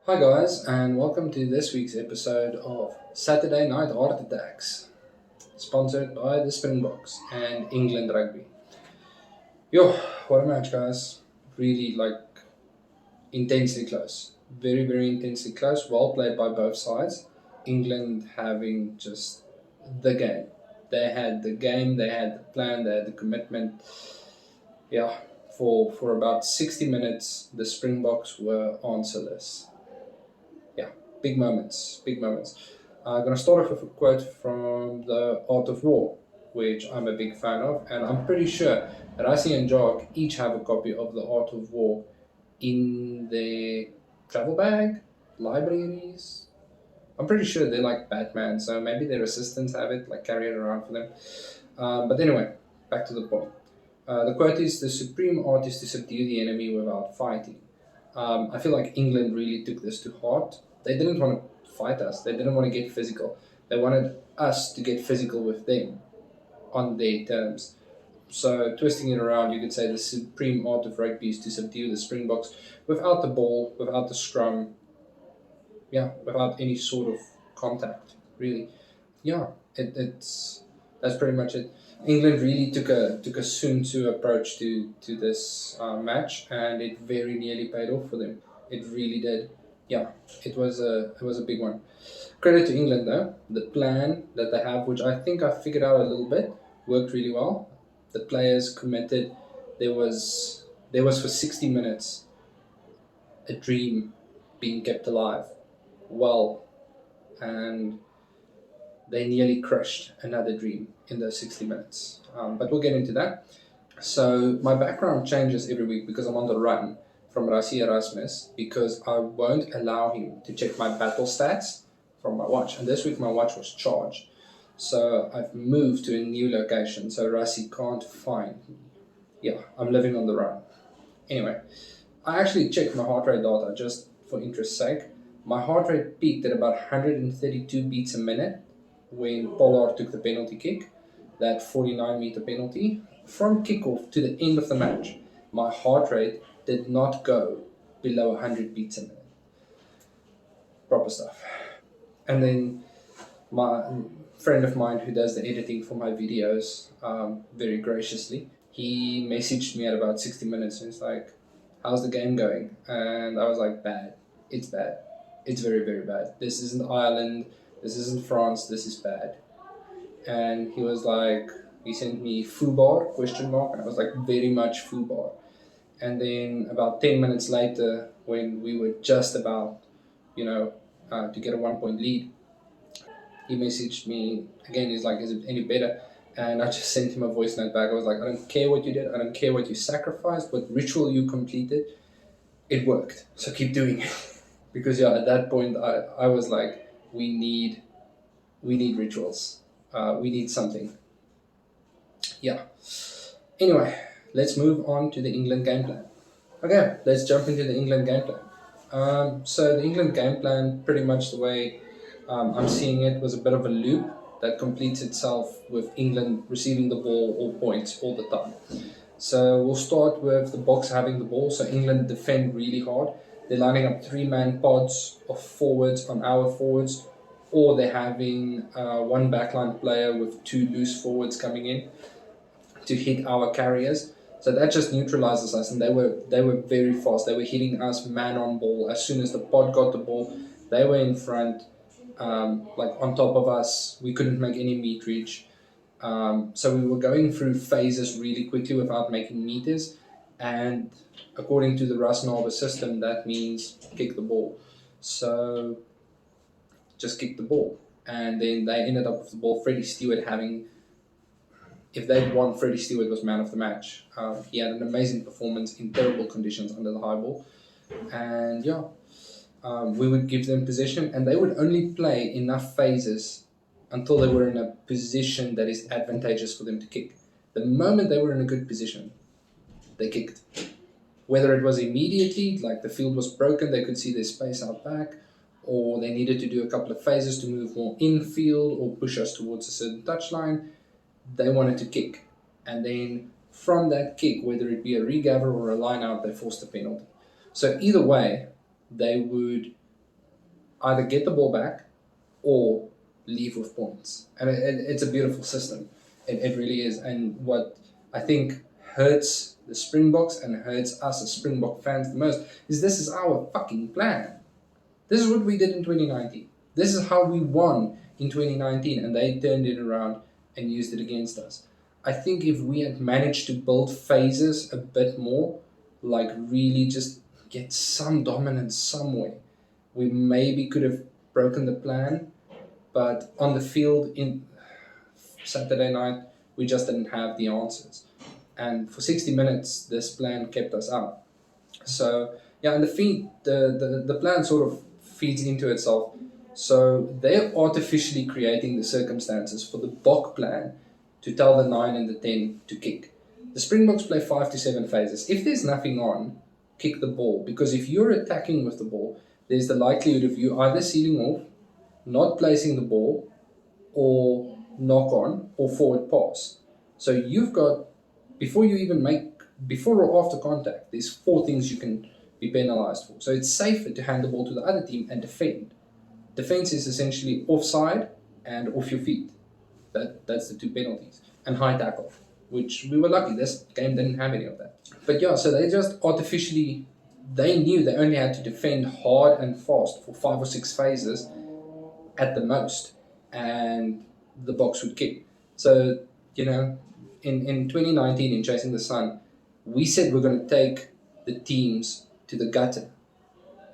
Hi guys, and welcome to this week's episode of Saturday Night Heart Attacks, sponsored by the Springboks and England Rugby. Yo, what a match, guys! Really intensely close, very intensely close. Well played by both sides. England having just the game. They had the game, they had the plan, they had the commitment. Yeah, for about 60 minutes, the Springboks were answerless. Yeah, big moments, big moments. I'm going to start off with a quote from The Art of War, which I'm a big fan of, and I'm pretty sure Rassi and Jock each have a copy of The Art of War in their travel bag, libraries. I'm pretty sure they're like Batman, so maybe their assistants have it, like carry it around for them. But anyway, back to the point. The quote is, "The supreme art is to subdue the enemy without fighting." I feel like England really took this to heart. They didn't want to fight us. They didn't want to get physical. They wanted us to get physical with them on their terms. So, twisting it around, you could say the supreme art of rugby is to subdue the Springboks without the ball, without the scrum, yeah, without any sort of contact, really. Yeah, it's that's pretty much it. England really took a Sun Tzu approach to this match, and it very nearly paid off for them. It really did. Yeah, it was a big one. Credit to England though. The plan that they have, which I think I figured out a little bit, worked really well. The players committed. There was for 60 minutes a dream being kept alive. Well, and they nearly crushed another dream in those 60 minutes. But we'll get into that. So my background changes every week because I'm on the run from Rassi Erasmus because I won't allow him to check my battle stats from my watch. And this week my watch was charged. So I've moved to a new location so Rassi can't find me. Yeah, I'm living on the run. Anyway, I actually checked my heart rate data just for interest's sake. My heart rate peaked at about 132 beats a minute when Pollard took the penalty kick, that 49-meter penalty. From kickoff to the end of the match, my heart rate did not go below 100 beats a minute. Proper stuff. And then my friend of mine who does the editing for my videos, very graciously, he messaged me at about 60 minutes and he's like, "How's the game going?" And I was like, "Bad. It's bad. It's very bad. This isn't Ireland. This isn't France. This is bad." And he sent me foobar, question mark, and I was like, very much foobar. And then about 10 minutes later, when we were just about, to get a 1 point lead, he messaged me again. He's like, "Is it any better?" And I just sent him a voice note back. I was like, "I don't care what you did. I don't care what you sacrificed. What ritual you completed. It worked. So keep doing it." Because at that point, I was like, we need rituals. We need something. Yeah. Anyway, let's move on to the England game plan. Okay, let's jump into the England game plan. So the England game plan, pretty much the way I'm seeing it, was a bit of a loop that completes itself with England receiving the ball or points all the time. So we'll start with the Boks having the ball. So England defend really hard. They're lining up 3-man pods of forwards on our forwards, or they're having one backline player with 2 loose forwards coming in to hit our carriers. So that just neutralizes us, and they were very fast. They were hitting us man on ball. As soon as the pod got the ball, they were in front, on top of us. We couldn't make any meat reach. So we were going through phases really quickly without making meters. And according to the Rasnova system, that means kick the ball. So just kick the ball. And then they ended up with the ball. Freddie Stewart if they'd won, Freddie Stewart was man of the match. He had an amazing performance in terrible conditions under the high ball. And we would give them possession, and they would only play enough phases until they were in a position that is advantageous for them to kick. The moment they were in a good position, they kicked. Whether it was immediately, like the field was broken, they could see their space out back, or they needed to do a couple of phases to move more infield or push us towards a certain touchline, they wanted to kick. And then from that kick, whether it be a regather or a line out, they forced a penalty. So either way, they would either get the ball back or leave with points. And it's a beautiful system. It really is. And what I think hurts the Springboks and hurts us as Springbok fans the most is this is our fucking plan. This is what we did in 2019. This is how we won in 2019, and they turned it around and used it against us. I think if we had managed to build phases a bit more, like really just get some dominance somewhere, we maybe could have broken the plan. But on the field in Saturday night, we just didn't have the answers. And for 60 minutes, this plan kept us out. So, yeah, and the plan sort of feeds into itself. So they're artificially creating the circumstances for the Bok plan to tell the 9 and the 10 to kick. The Springboks play 5 to 7 phases. If there's nothing on, kick the ball. Because if you're attacking with the ball, there's the likelihood of you either sealing off, not placing the ball, or knock on, or forward pass. So you've got, before or after contact, there's 4 things you can be penalized for. So it's safer to hand the ball to the other team and defend. Defense is essentially offside and off your feet. That's the 2 penalties. And high tackle, which we were lucky. This game didn't have any of that. But yeah, so they just artificially, they knew they only had to defend hard and fast for 5 or 6 phases at the most, and the Boks would kick. So, in 2019, in Chasing the Sun, we said we're going to take the teams to the gutter.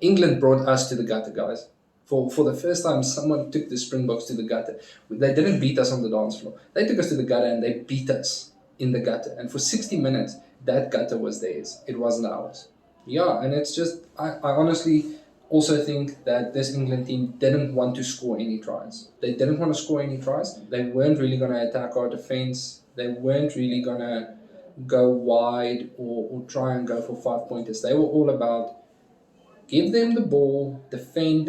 England brought us to the gutter, guys. For the first time, someone took the Springboks to the gutter. They didn't beat us on the dance floor. They took us to the gutter and they beat us in the gutter. And for 60 minutes, that gutter was theirs. It wasn't ours. Yeah, and it's just, I honestly also think that this England team didn't want to score any tries. They didn't want to score any tries. They weren't really going to attack our defense. They weren't really going to go wide or try and go for 5-pointers. They were all about give them the ball, defend,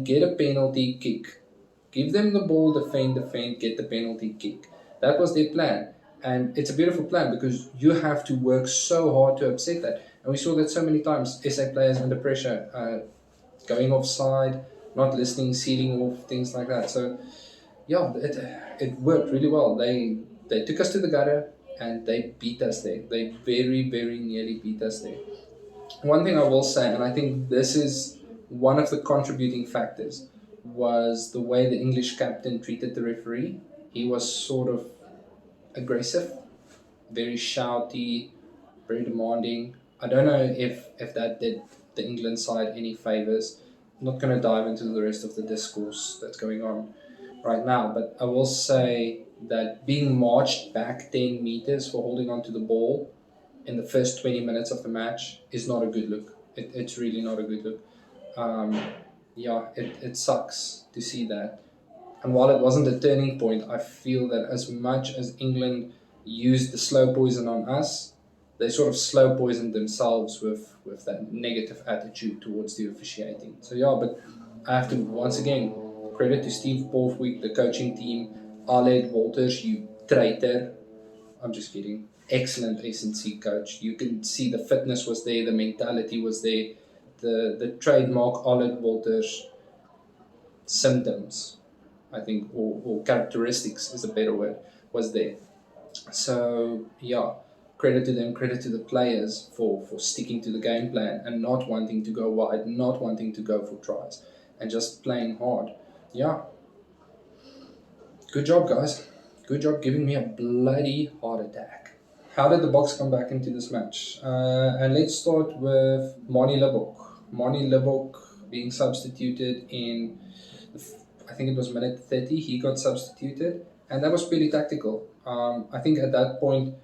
get a penalty, kick. Give them the ball, defend, get the penalty, kick. That was their plan. And it's a beautiful plan because you have to work so hard to upset that. And we saw that so many times, SA players under pressure, going offside, not listening, sealing off, things like that. So, yeah, it worked really well. They took us to the gutter and they beat us there. They very, very nearly beat us there. One thing I will say, and I think this is one of the contributing factors, was the way the English captain treated the referee. He was sort of aggressive, very shouty, very demanding. I don't know if that did the England side any favours. I'm not going to dive into the rest of the discourse that's going on right now, but I will say that being marched back 10 meters for holding on to the ball in the first 20 minutes of the match is not a good look. It's really not a good look. It sucks to see that. And while it wasn't a turning point, I feel that as much as England used the slow poison on us, they sort of slow poisoned themselves with that negative attitude towards the officiating. So yeah, but I have to, once again, credit to Steve Borthwick, the coaching team, Aled Walters, you traitor. I'm just kidding. Excellent S&C coach. You can see the fitness was there, the mentality was there, the trademark Aled Walters symptoms, I think, or characteristics is a better word, was there. So yeah, credit to them, credit to the players for sticking to the game plan and not wanting to go wide, not wanting to go for tries, and just playing hard. Yeah. Good job, guys. Good job giving me a bloody heart attack. How did the Boks come back into this match? And let's start with Manie Libbok. Manie Libbok being substituted in, I think it was minute 30, he got substituted. And that was purely tactical. I think at that point,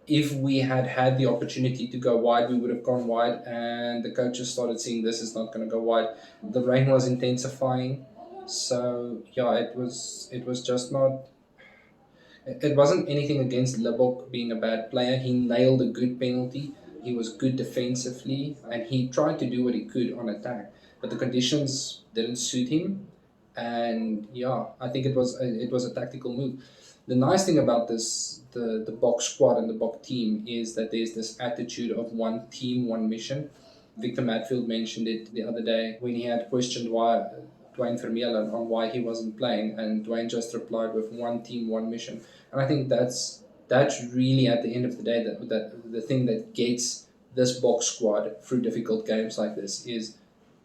if we had had the opportunity to go wide, we would have gone wide. And the coaches started seeing this is not going to go wide. The rain was intensifying. So, yeah, it was just not... It wasn't anything against Libbok being a bad player. He nailed a good penalty. He was good defensively. And he tried to do what he could on attack. But the conditions didn't suit him. And, yeah, I think it was a tactical move. The nice thing about this, the Bok squad and the Bok team, is that there's this attitude of one team, one mission. Victor Matfield mentioned it the other day when he had questioned why Dwayne Vermeulen on why he wasn't playing, and Dwayne just replied with one team, one mission. And I think that's really at the end of the day that the thing that gets this box squad through difficult games like this is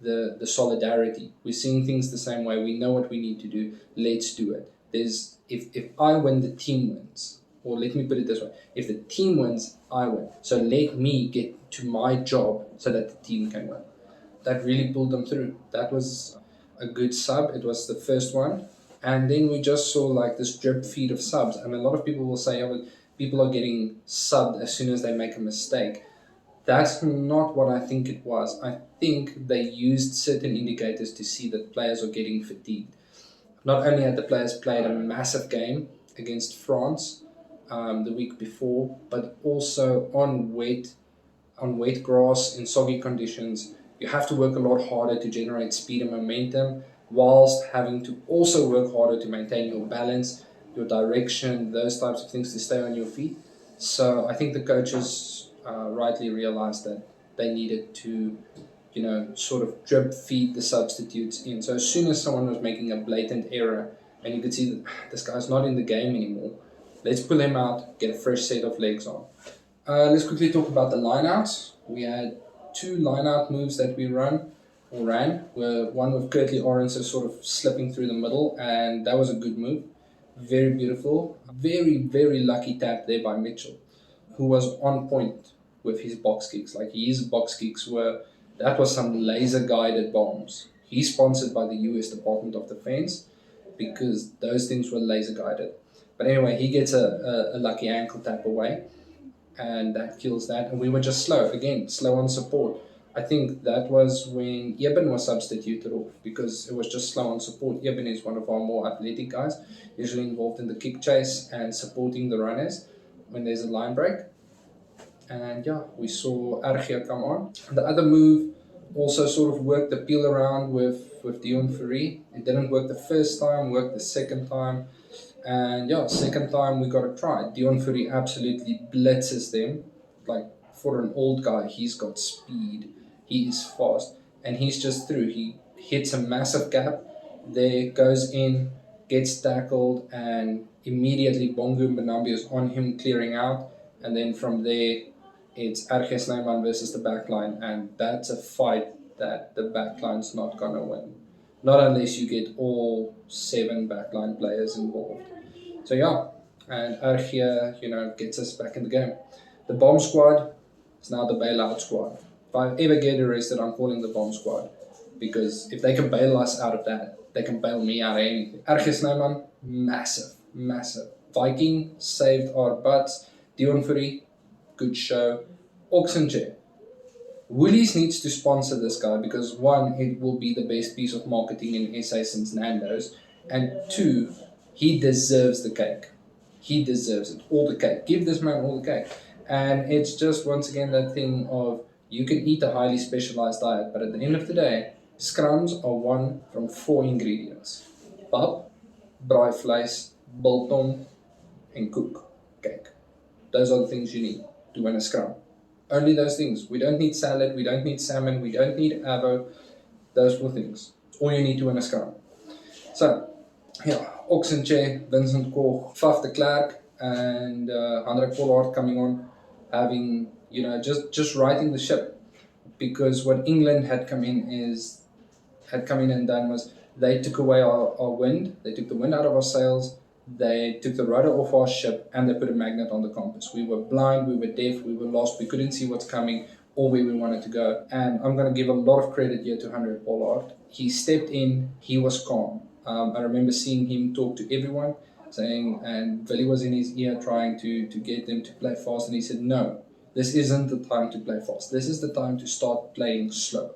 the solidarity. We're seeing things the same way. We know what we need to do. Let's do it. There's if I win, the team wins. Or let me put it this way: if the team wins, I win. So let me get to my job so that the team can win. That really pulled them through. That was a good sub. It was the first one. And then we just saw like this drip feed of subs. And a lot of people will say, oh, people are getting subbed as soon as they make a mistake. That's not what I think it was. I think they used certain indicators to see that players are getting fatigued. Not only had the players played a massive game against France the week before, but also on wet grass in soggy conditions, you have to work a lot harder to generate speed and momentum, whilst having to also work harder to maintain your balance, your direction, those types of things to stay on your feet. So I think the coaches rightly realized that they needed to, sort of drip feed the substitutes in. So as soon as someone was making a blatant error and you could see that this guy's not in the game anymore, let's pull him out, get a fresh set of legs on. Let's quickly talk about the lineouts. We had 2 lineout moves that we ran. One with Curtly Orense sort of slipping through the middle, and that was a good move. Very beautiful. Very, very lucky tap there by Mitchell, who was on point with his box kicks. Like his box kicks that was some laser guided bombs. He's sponsored by the US Department of Defense because those things were laser guided. But anyway, he gets a lucky ankle tap away, and that kills that. And we were just slow on support. I think that was when Eben was substituted off because it was just slow on support. Eben is one of our more athletic guys, usually involved in the kick chase and supporting the runners when there's a line break. And yeah, we saw RG come on. The other move also sort of worked the peel around with Dion Fourie. It didn't work the first time, worked the second time. And yeah, second time we got a try. Dion Fourie absolutely blitzes them. Like for an old guy, he's got speed. He is fast. And he's just through. He hits a massive gap. There, goes in, gets tackled, and immediately Bongo Mbonambi is on him clearing out. And then from there, it's RG Snyman versus the backline. And that's a fight that the backline's not going to win. Not unless you get all 7 backline players involved. So yeah, and RG, gets us back in the game. The bomb squad is now the bailout squad. If I ever get arrested, I'm calling the bomb squad. Because if they can bail us out of that, they can bail me out of anything. RG Snyman, massive. Viking saved our butts. Dion Fourie, good show. Oxenche. Woolies needs to sponsor this guy because 1, it will be the best piece of marketing in SA since Nando's, and 2, he deserves the cake. He deserves it. All the cake. Give this man all the cake. And it's just once again that thing of you can eat a highly specialized diet, but at the end of the day, scrums are one from 4 ingredients. Pap, braaivleis, biltong, and koek, cake. Those are the things you need to win a scrum. Only those things. We don't need salad, we don't need salmon, we don't need avo. Those 4 things. All you need to win a scrum. So, yeah, Oxenche, Vincent Koch, Faf de Klerk, and Hendrik Pollard coming on, having, just righting the ship. Because what England had come in and done was they took away our wind, they took the wind out of our sails, they took the rudder off our ship, and they put a magnet on the compass. We were blind, we were deaf, we were lost, we couldn't see what's coming or where we wanted to go. And I'm going to give a lot of credit here to Hendrik Pollard. He stepped in, he was calm. I remember seeing him talk to everyone, and Billy was in his ear trying to get them to play fast, and he said, no, this isn't the time to play fast. This is the time to start playing slow.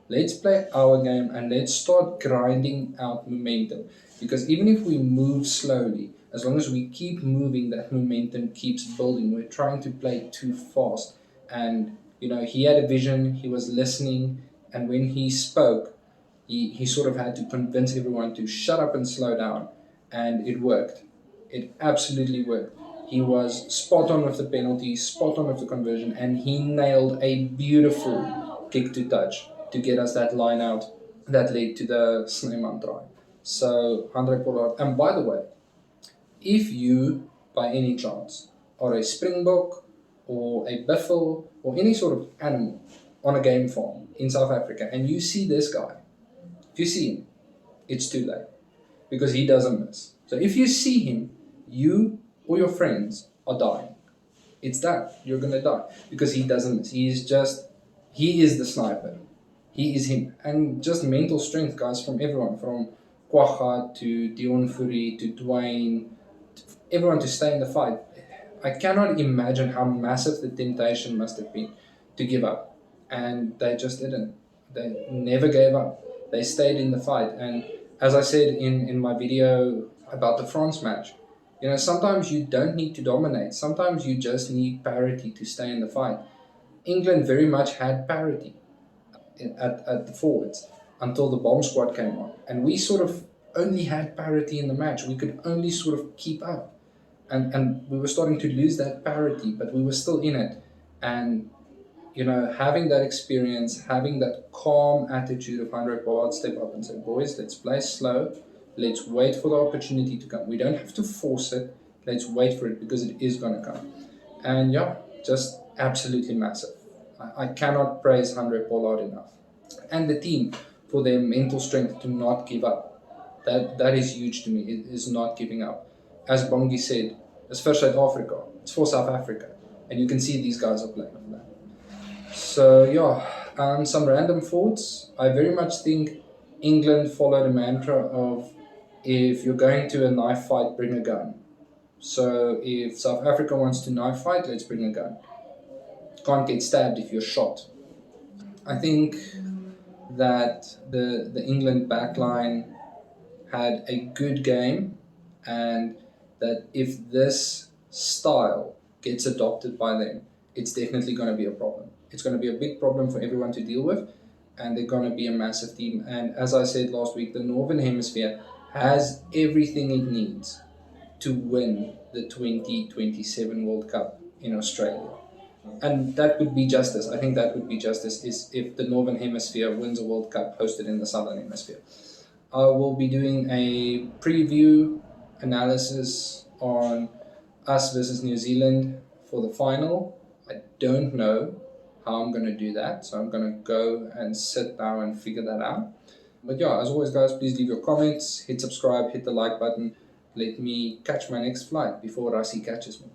Let's play our game and let's start grinding out momentum. Because even if we move slowly, as long as we keep moving, that momentum keeps building. We're trying to play too fast. And, he had a vision, he was listening, and when he spoke, he sort of had to convince everyone to shut up and slow down. And it worked. It absolutely worked. He was spot on with the penalty, spot on with the conversion, and he nailed a beautiful kick to touch to get us that line out that led to the Snyman try. So, Hendrik Pollard. And by the way, if you, by any chance, are a springbok or a buffel or any sort of animal on a game farm in South Africa and you see this guy, if you see him, it's too late because he doesn't miss. So if you see him, you or your friends are dying. It's that. You're going to die because he doesn't miss. He is the sniper. He is him. And just mental strength, guys, from everyone, from Kwagga to Dion Fury to Dwayne, everyone to stay in the fight. I cannot imagine how massive the temptation must have been to give up. And they just didn't. They never gave up. They stayed in the fight. And as I said in my video about the France match, sometimes you don't need to dominate. Sometimes you just need parity to stay in the fight. England very much had parity at the forwards until the bomb squad came on. And we sort of only had parity in the match. We could only sort of keep up. And we were starting to lose that parity, but we were still in it. And, having that experience, having that calm attitude of Hendrik Pollard step up and say, boys, let's play slow. Let's wait for the opportunity to come. We don't have to force it. Let's wait for it because it is going to come. And just absolutely massive. I cannot praise Hendrik Pollard enough. And the team for their mental strength to not give up. That is huge to me. It is not giving up. As Bongi said, it's for South Africa. It's for South Africa. And you can see these guys are playing for that. So, some random thoughts. I very much think England followed a mantra of, if you're going to a knife fight, bring a gun. So if South Africa wants to knife fight, let's bring a gun. Can't get stabbed if you're shot. I think that the England backline had a good game, and that if this style gets adopted by them, it's definitely going to be a problem. It's going to be a big problem for everyone to deal with, and they're going to be a massive team. And as I said last week, the Northern Hemisphere has everything it needs to win the 2027 World Cup in Australia. And that would be justice. I think that would be justice is if the Northern Hemisphere wins a World Cup hosted in the Southern Hemisphere. I will be doing a preview analysis on us versus New Zealand for the final. I don't know how I'm going to do that, so I'm going to go and sit down and figure that out. But as always, guys, please leave your comments, hit subscribe, hit the like button. Let me catch my next flight before Rassie catches me.